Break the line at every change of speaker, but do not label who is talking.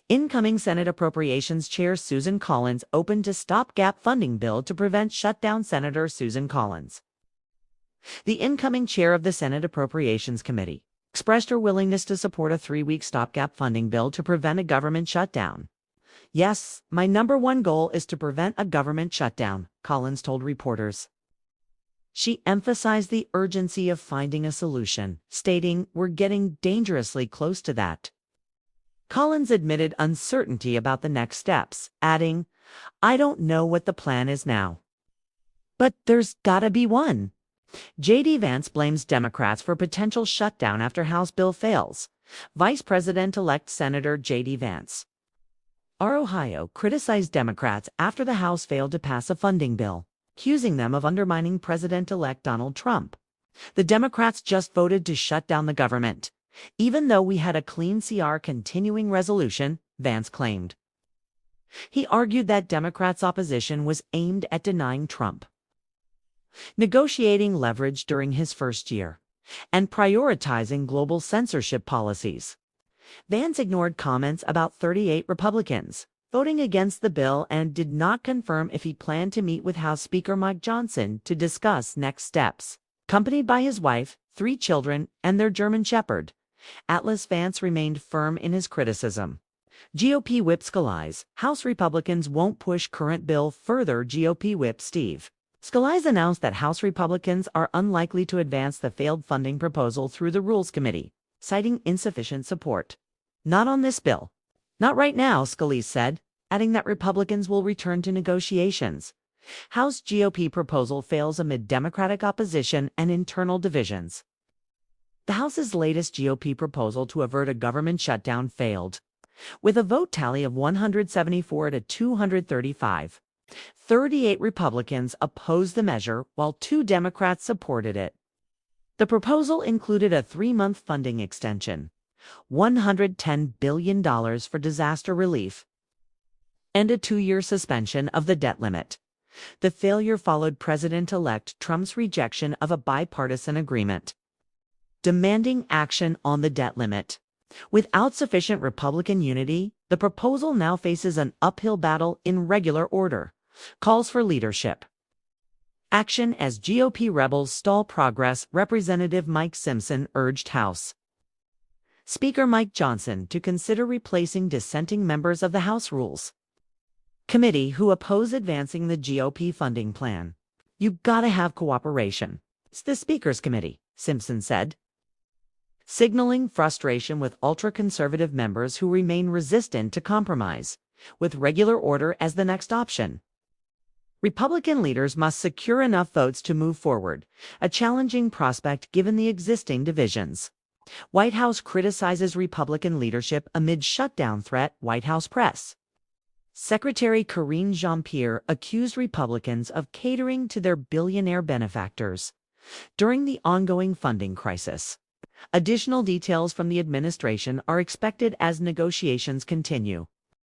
Incoming Senate Appropriations Chair Susan Collins opened a stopgap funding bill to prevent shutdown. Senator Susan Collins, the incoming chair of the Senate Appropriations Committee, expressed her willingness to support a 3-week stopgap funding bill to prevent a government shutdown. "Yes, my number one goal is to prevent a government shutdown," Collins told reporters. She emphasized the urgency of finding a solution, stating, "We're getting dangerously close to that." Collins admitted uncertainty about the next steps, adding, "I don't know what the plan is now. But there's gotta be one." J.D. Vance blames Democrats for potential shutdown after House bill fails. Vice President-elect Senator J.D. Vance, Ohio, criticized Democrats after the House failed to pass a funding bill, accusing them of undermining President-elect Donald Trump. "The Democrats just voted to shut down the government, even though we had a clean CR continuing resolution," Vance claimed. He argued that Democrats' opposition was aimed at denying Trump negotiating leverage during his first year and prioritizing global censorship policies. Vance ignored comments about 38 Republicans voting against the bill and did not confirm if he planned to meet with House Speaker Mike Johnson to discuss next steps. Accompanied by his wife, 3 children, and their German Shepherd, Atlas, Vance remained firm in his criticism. GOP Whip Scalise, House Republicans won't push current bill further. GOP Whip Steve Scalise announced that House Republicans are unlikely to advance the failed funding proposal through the Rules Committee, citing insufficient support. "Not on this bill. Not right now," Scalise said, adding that Republicans will return to negotiations. House GOP proposal fails amid Democratic opposition and internal divisions. The House's latest GOP proposal to avert a government shutdown failed, with a vote tally of 174 to 235. 38 Republicans opposed the measure, while 2 Democrats supported it. The proposal included a 3-month funding extension, $110 billion for disaster relief, and a 2-year suspension of the debt limit. The failure followed President-elect Trump's rejection of a bipartisan agreement demanding action on the debt limit. Without sufficient Republican unity, the proposal now faces an uphill battle in regular order. Calls for leadership action as GOP rebels stall progress. Representative Mike Simpson urged House Speaker Mike Johnson to consider replacing dissenting members of the House Rules Committee who oppose advancing the GOP funding plan. "You gotta have cooperation. It's the Speaker's committee," Simpson said, signaling frustration with ultra-conservative members who remain resistant to compromise, with regular order as the next option. Republican leaders must secure enough votes to move forward, a challenging prospect given the existing divisions. White House criticizes Republican leadership amid shutdown threat. White House press Secretary Karine Jean-Pierre accused Republicans of catering to their billionaire benefactors during the ongoing funding crisis. Additional details from the administration are expected as negotiations continue.